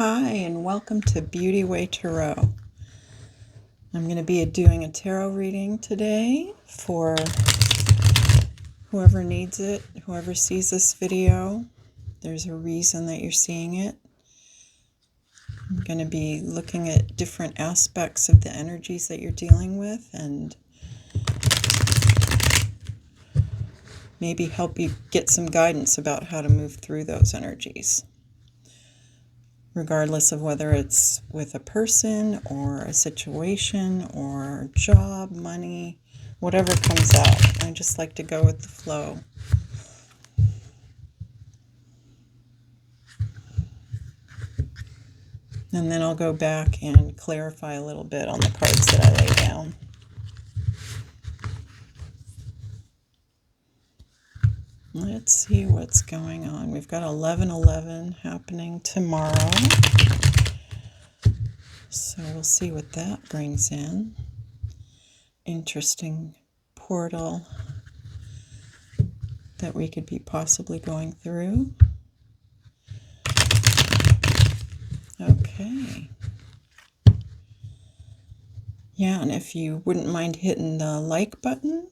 Hi, and welcome to Beauty Way Tarot. I'm going to be doing a tarot reading today for whoever needs it, whoever sees this video. There's a reason that you're seeing it. I'm going to be looking at different aspects of the energies that you're dealing with and maybe help you get some guidance about how to move through those energies, regardless of whether it's with a person or a situation or job, money, whatever comes out. I just like to go with the flow. And then I'll go back and clarify a little bit on the cards that I lay down. Let's see what's going on. We've got 11/11 happening tomorrow. So we'll see what that brings in. Interesting portal that we could be possibly going through. Okay. Yeah, and if you wouldn't mind hitting the like button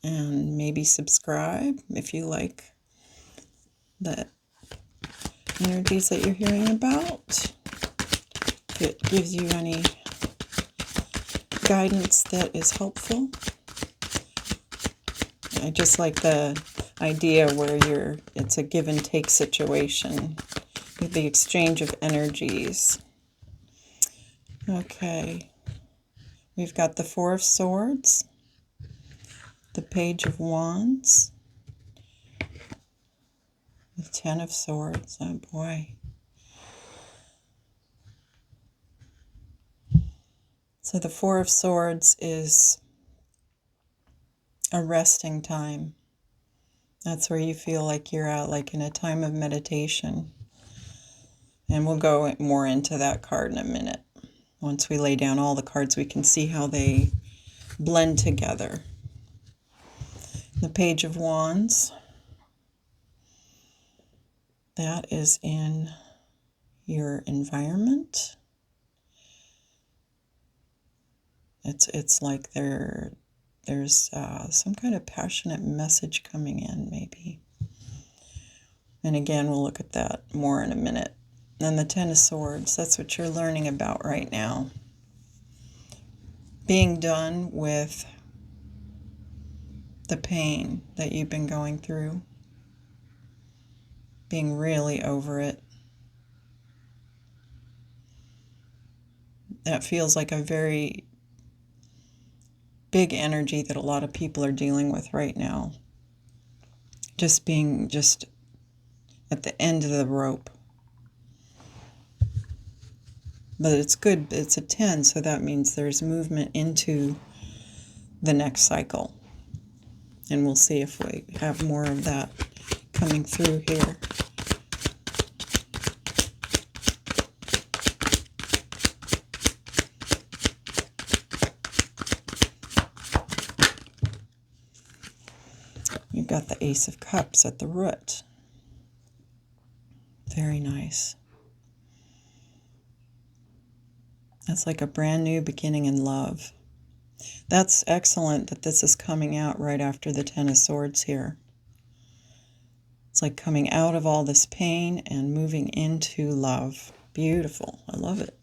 and maybe subscribe if you like the energies that you're hearing about. If it gives you any guidance that is helpful. I just like the idea where it's a give and take situation with the exchange of energies. Okay. We've got the Four of Swords, the Page of Wands, the Ten of Swords. Oh boy. So the Four of Swords is a resting time. That's where you feel like you're out, like in a time of meditation. And we'll go more into that card in a minute. Once we lay down all the cards, we can see how they blend together. The Page of Wands, that is in your environment. It's like there's some kind of passionate message coming in, maybe. And again, we'll look at that more in a minute. And the Ten of Swords, that's what you're learning about right now. Being done with the pain that you've been going through. Being really over it. That feels like a very big energy that a lot of people are dealing with right now. Just being at the end of the rope. But it's good. It's a 10, so that means there's movement into the next cycle. And we'll see if we have more of that coming through here. You've got the Ace of Cups at the root. Very nice. That's like a brand new beginning in love. That's excellent that this is coming out right after the Ten of Swords here. It's like coming out of all this pain and moving into love. Beautiful. I love it.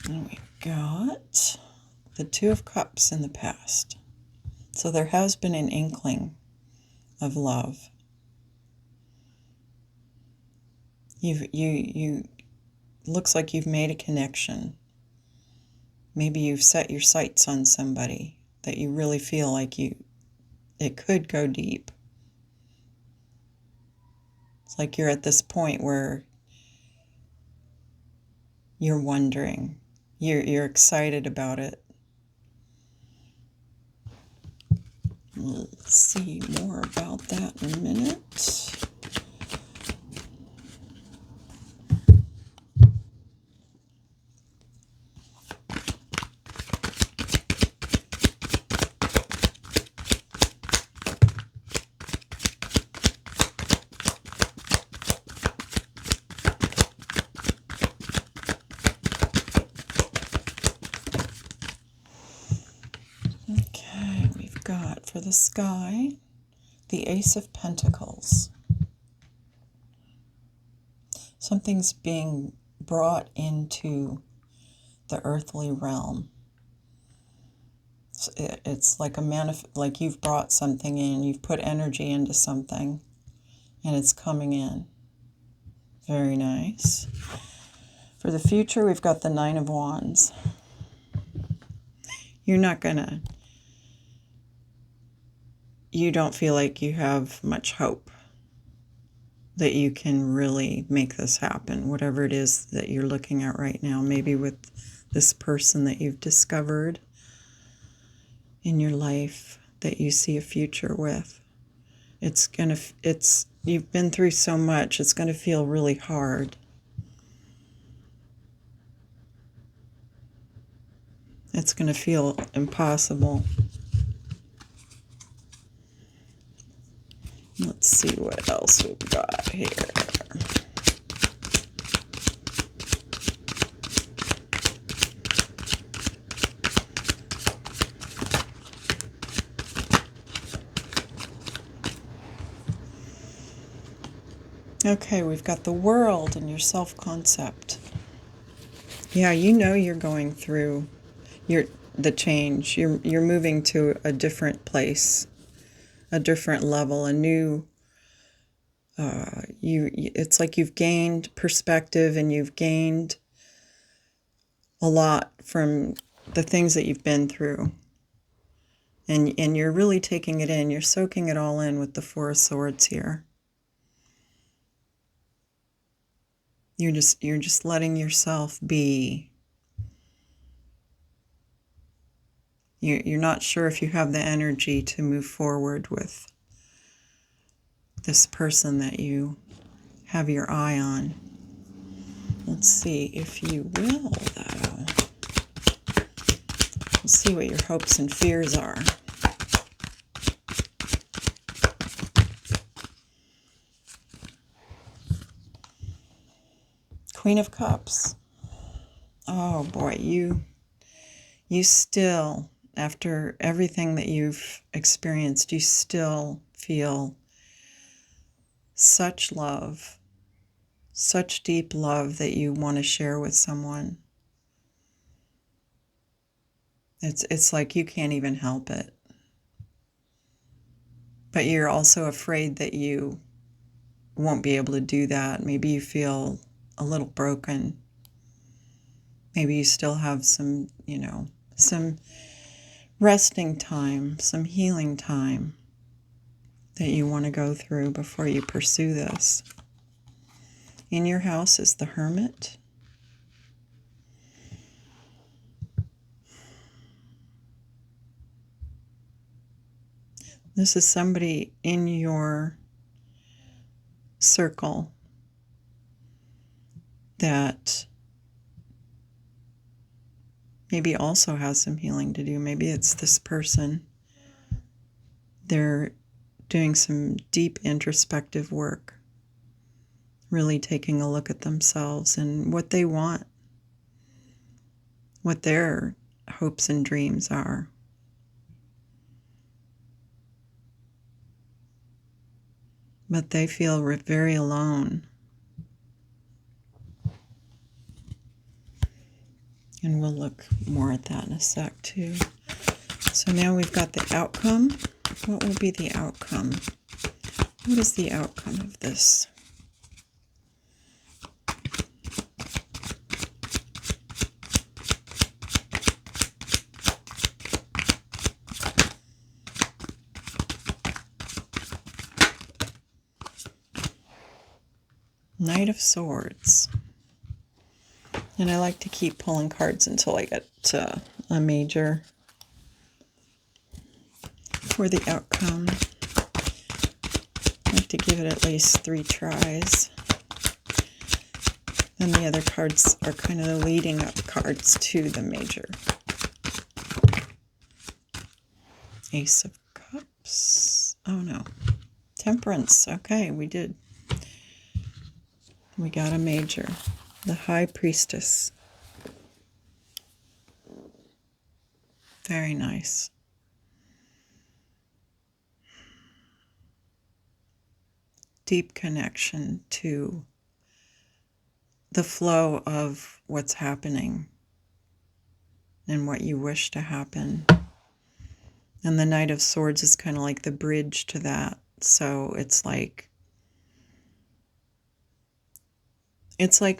And we've got the Two of Cups in the past. So there has been an inkling of love. You looks like you've made a connection. Maybe you've set your sights on somebody that you really feel like it could go deep. It's like you're at this point where you're wondering, you're excited about it. We'll see more about that in a minute. for the sky, the Ace of Pentacles. Something's being brought into the earthly realm. It's like like you've brought something in, you've put energy into something, and it's coming in. Very nice. For the future, we've got the Nine of Wands. You don't feel like you have much hope that you can really make this happen, whatever it is that you're looking at right now, maybe with this person that you've discovered in your life that you see a future with. You've been through so much, it's going to feel really hard. It's going to feel impossible. Let's see what else we've got here. Okay, we've got the world and your self-concept. Yeah, you know you're going through the change. You're moving to a different place, a different level, a new. It's like you've gained perspective and you've gained a lot from the things that you've been through, and you're really taking it in. You're soaking it all in with the Four of Swords here. You're just letting yourself be. You're not sure if you have the energy to move forward with this person that you have your eye on. Let's see if you will, though. Let's see what your hopes and fears are. Queen of Cups. Oh boy, you still, after everything that you've experienced, you still feel such love, such deep love that you want to share with someone. It's like you can't even help it. But you're also afraid that you won't be able to do that. Maybe you feel a little broken. Maybe you still have some resting time, some healing time that you want to go through before you pursue this. In your house is the Hermit. This is somebody in your circle that maybe also has some healing to do. Maybe it's this person. They're doing some deep introspective work, really taking a look at themselves and what they want, what their hopes and dreams are. But they feel very alone. And we'll look more at that in a sec too. So now we've got the outcome. What will be the outcome? What is the outcome of this? Knight of Swords. And I like to keep pulling cards until I get to a major for the outcome. I like to give it at least 3 tries. Then the other cards are kind of the leading up cards to the major. Ace of Cups. Oh no. Temperance. Okay, we did. We got a major. The High Priestess. Very nice. deep connection to the flow of what's happening and what you wish to happen. And the Knight of Swords is kind of like the bridge to that. So it's like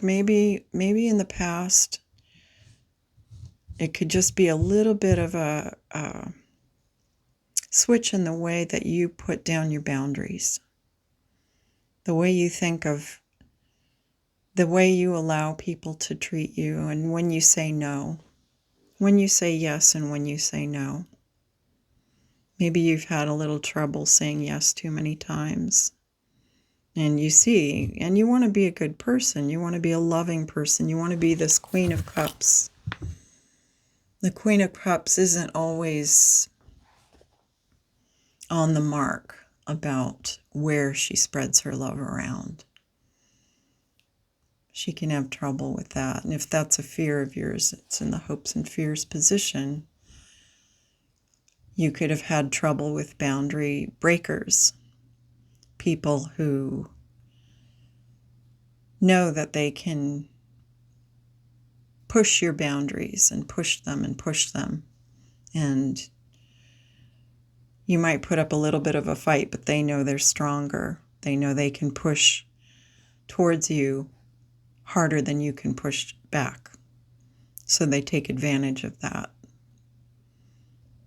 maybe in the past, it could just be a little bit of a switch in the way that you put down your boundaries. The way you think of, the way you allow people to treat you, and when you say no, when you say yes and when you say no. Maybe you've had a little trouble saying yes too many times. And you see, and you want to be a good person. You want to be a loving person. You want to be this Queen of Cups. The Queen of Cups isn't always on the mark about where she spreads her love around. She can have trouble with that. And if that's a fear of yours, it's in the hopes and fears position. You could have had trouble with boundary breakers. People who know that they can push your boundaries and push them and push them. And you might put up a little bit of a fight, but they know they're stronger. They know they can push towards you harder than you can push back. So they take advantage of that.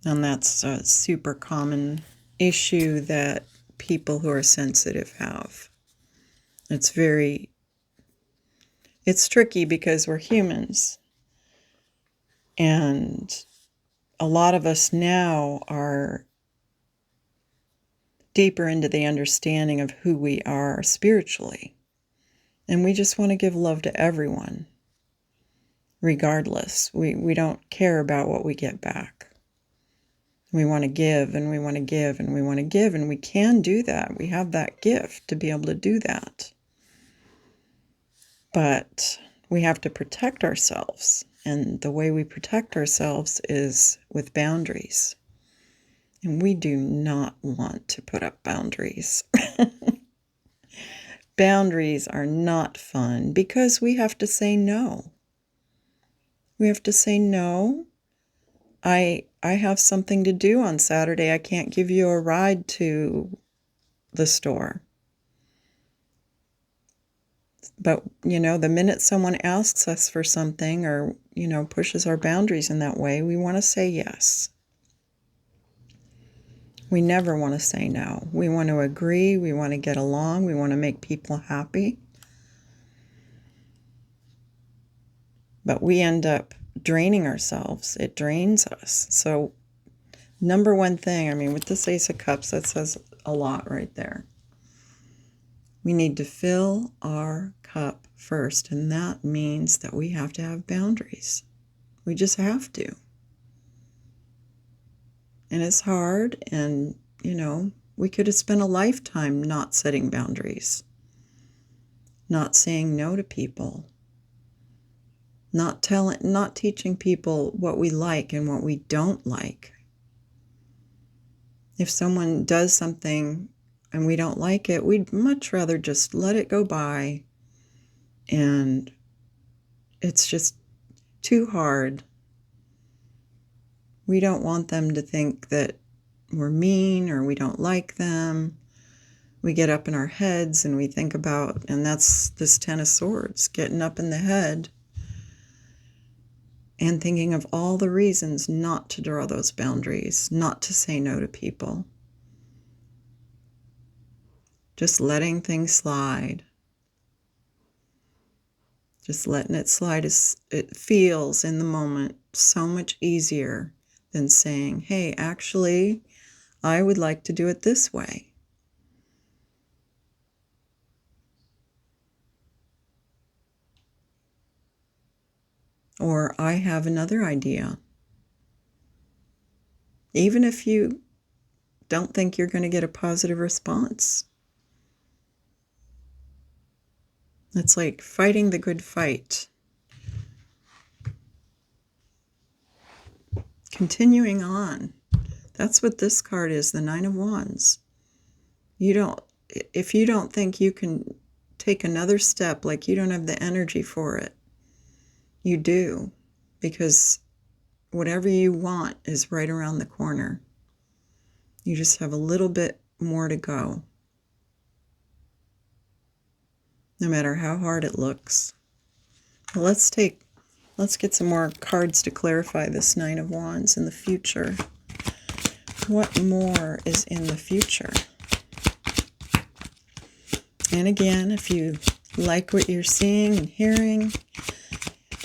And that's a super common issue that people who are sensitive have. It's tricky because we're humans. And a lot of us now are deeper into the understanding of who we are spiritually. And we just want to give love to everyone, regardless. We don't care about what we get back. We want to give, and we want to give, and we want to give, and we can do that. We have that gift to be able to do that. But we have to protect ourselves, and the way we protect ourselves is with boundaries. And we do not want to put up boundaries. Boundaries are not fun because we have to say no. We have to say no. I have something to do on Saturday. I can't give you a ride to the store. But, the minute someone asks us for something or, pushes our boundaries in that way, we want to say yes. We never want to say no. We want to agree. We want to get along. We want to make people happy. But we end up draining ourselves. It drains us. So number one thing, with this Ace of Cups, that says a lot right there. We need to fill our cup first, and that means that we have to have boundaries. We just have to. And it's hard, and, we could have spent a lifetime not setting boundaries, not saying no to people, not teaching people what we like and what we don't like. If someone does something and we don't like it, we'd much rather just let it go by. And it's just too hard. We don't want them to think that we're mean or we don't like them. We get up in our heads and we think about, and that's this Ten of Swords, getting up in the head and thinking of all the reasons not to draw those boundaries, not to say no to people. Just letting things slide. Just letting it slide. It feels in the moment so much easier than saying, hey, actually, I would like to do it this way. Or I have another idea. Even if you don't think you're going to get a positive response. It's like fighting the good fight. Continuing on. That's what this card is, the Nine of Wands. if you don't think you can take another step, like you don't have the energy for it, you do, because whatever you want is right around the corner. You just have a little bit more to go, no matter how hard it looks. Well, let's get some more cards to clarify this Nine of Wands in the future. What more is in the future? And again, if you like what you're seeing and hearing,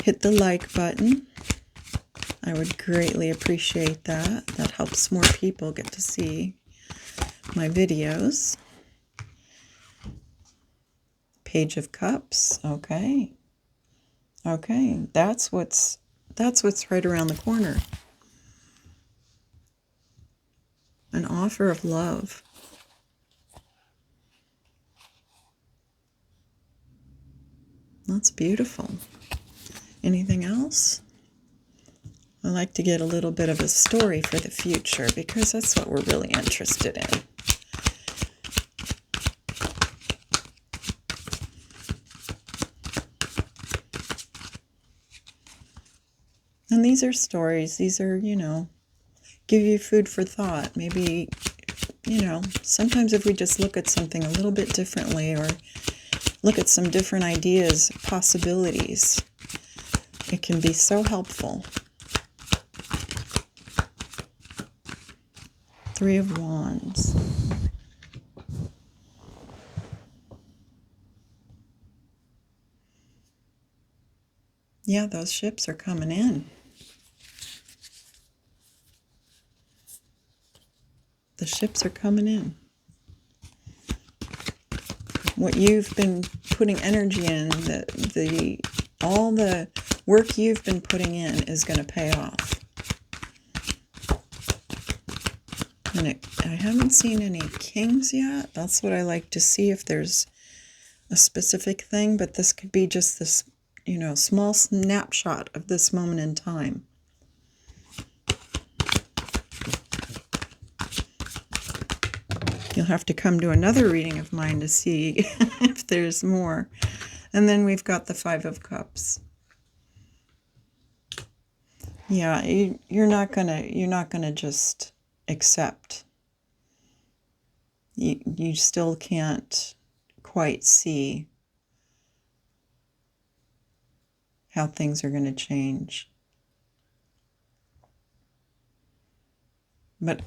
hit the like button. I would greatly appreciate that. That helps more people get to see my videos. Page of Cups. Okay. Okay, that's what's right around the corner. An offer of love. That's beautiful. Anything else? I like to get a little bit of a story for the future, because that's what we're really interested in. And these are stories. These are, give you food for thought. Maybe, sometimes if we just look at something a little bit differently, or look at some different ideas, possibilities, it can be so helpful. Three of Wands. Yeah, those ships are coming in. The ships are coming in. What you've been putting energy in, all the work you've been putting in is going to pay off. And I haven't seen any kings yet. That's what I like to see, if there's a specific thing. But this could be just this, small snapshot of this moment in time. You'll have to come to another reading of mine to see if there's more. And then we've got the Five of Cups. Yeah, you're not gonna just accept. You still can't quite see how things are going to change. But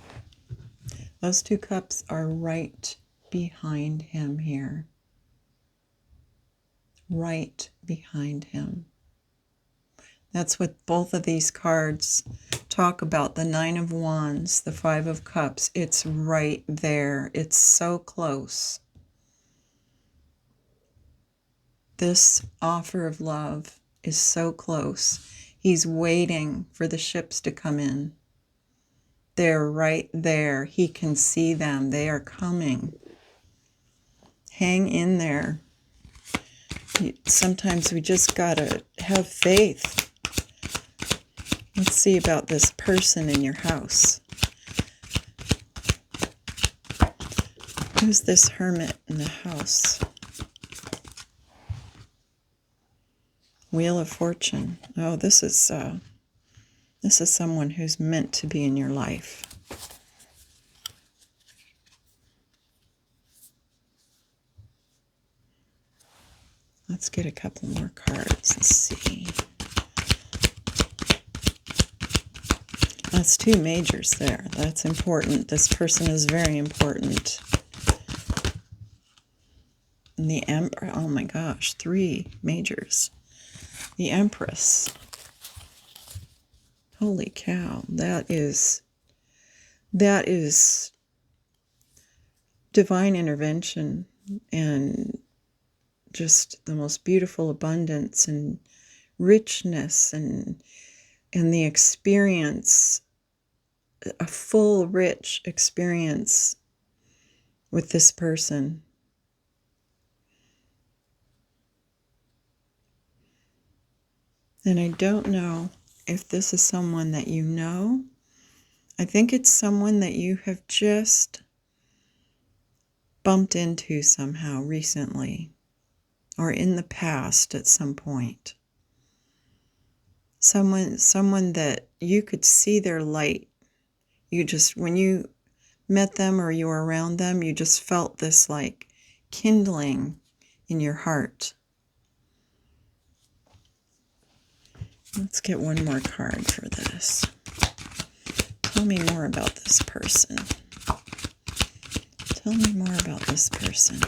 those two cups are right behind him here. Right behind him. That's what both of these cards talk about. The Nine of Wands, the Five of Cups. It's right there. It's so close. This offer of love is so close. He's waiting for the ships to come in. They're right there. He can see them. They are coming. Hang in there. Sometimes we just gotta have faith. Let's see about this person in your house. Who's this hermit in the house? Wheel of Fortune. Oh, this is someone who's meant to be in your life. Let's get a couple more cards and see. That's two majors there. That's important. This person is very important. And the Emperor, oh my gosh, three majors. The Empress. Holy cow, that is divine intervention, and just the most beautiful abundance and richness, and the experience, a full, rich experience with this person. And I don't know if this is someone that you know. I think it's someone that you have just bumped into somehow recently or in the past at some point. Someone that you could see their light. You just, when you met them or you were around them, you just felt this like kindling in your heart. Let's get one more card for this. Tell me more about this person. Tell me more about this person.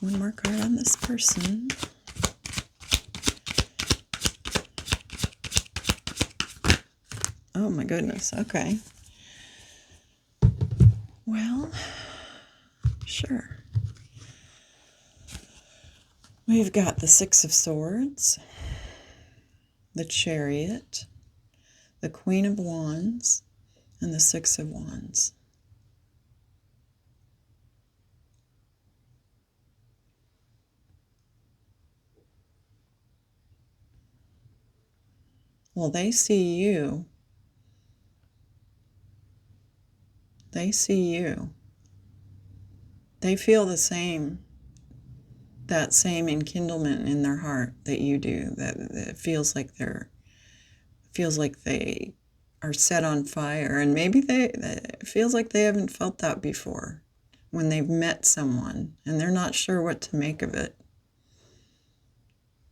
One more card on this person. Oh my goodness, okay. Well, sure. We've got the Six of Swords, the Chariot, the Queen of Wands, and the Six of Wands. Well, they see you. They see you. They feel the same, that same enkindlement in their heart that you do. That it feels like they are set on fire, and maybe it feels like they haven't felt that before when they've met someone and they're not sure what to make of it.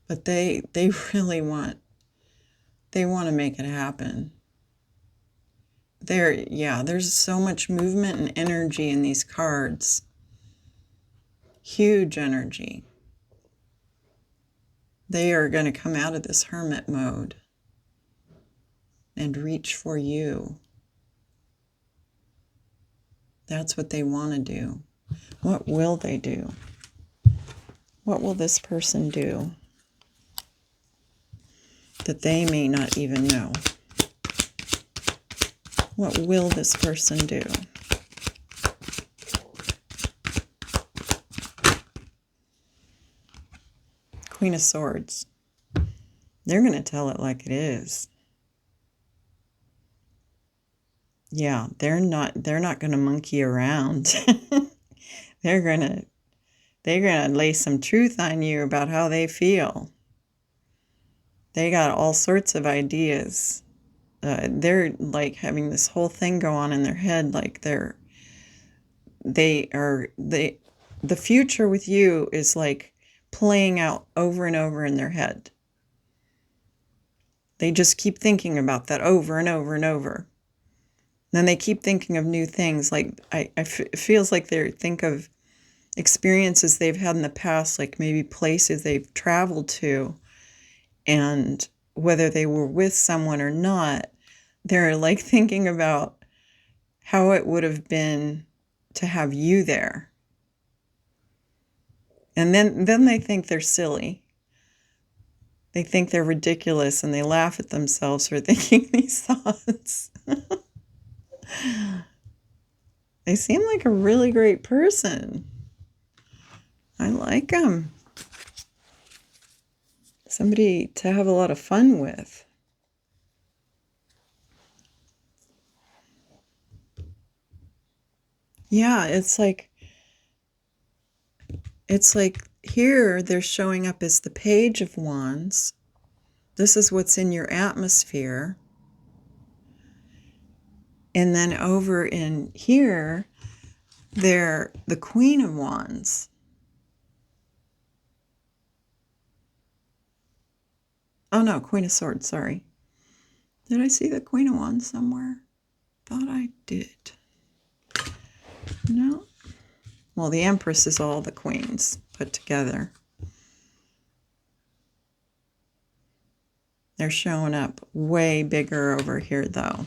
But they really want to make it happen. There's so much movement and energy in these cards. Huge energy. They are going to come out of this hermit mode and reach for you. That's what they want to do. What will they do? What will this person do that they may not even know? What will this person do? Queen of Swords. They're going to tell it like it is. Yeah, they're not going to monkey around. They're going to lay some truth on you about how they feel. They got all sorts of ideas. They're like having this whole thing go on in their head, like the future with you is like playing out over and over in their head. They just keep thinking about that over and over and over. Then they keep thinking of new things. Like it feels like they think of experiences they've had in the past, like maybe places they've traveled to, and whether they were with someone or not, they're like thinking about how it would have been to have you there. And then they think they're silly. They think they're ridiculous, and they laugh at themselves for thinking these thoughts. They seem like a really great person. I like them. Somebody to have a lot of fun with. Yeah, it's like here they're showing up as the Page of Wands. This is what's in your atmosphere. And then over in here, they're the Queen of Wands. Oh no, Queen of Swords, sorry. Did I see the Queen of Wands somewhere? Thought I did. No? Well, the Empress is all the queens put together. They're showing up way bigger over here, though.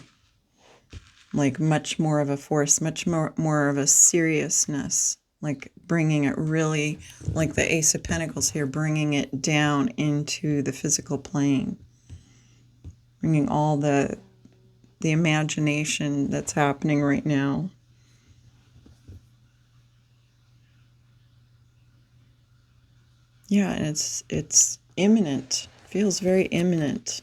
Like much more of a force, much more of a seriousness. Like bringing it really, like the Ace of Pentacles here, bringing it down into the physical plane. Bringing all the imagination that's happening right now. Yeah, and it's imminent Feels very imminent.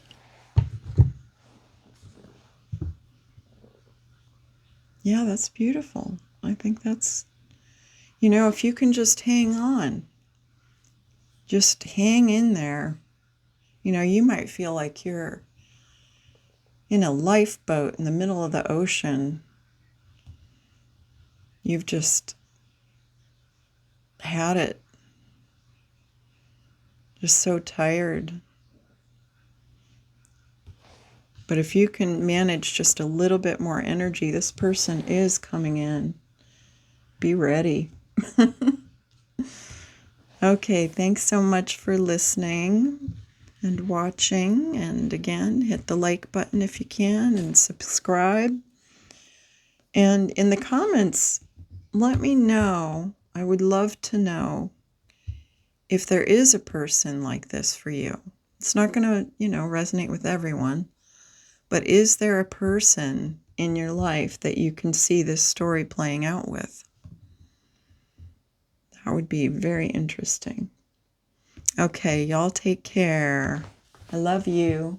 Yeah, that's beautiful. I think that's, you know, if you can just hang on, just hang in there. You know, you might feel like you're in a lifeboat in the middle of the ocean. You've just had it. Just so tired. But if you can manage just a little bit more energy, this person is coming in. Be ready. Okay, thanks so much for listening and watching. And again, hit the like button if you can and subscribe. And in the comments, let me know. I would love to know if there is a person like this for you. It's not going to, you know, resonate with everyone. But is there a person in your life that you can see this story playing out with? That would be very interesting. Okay, y'all take care. I love you.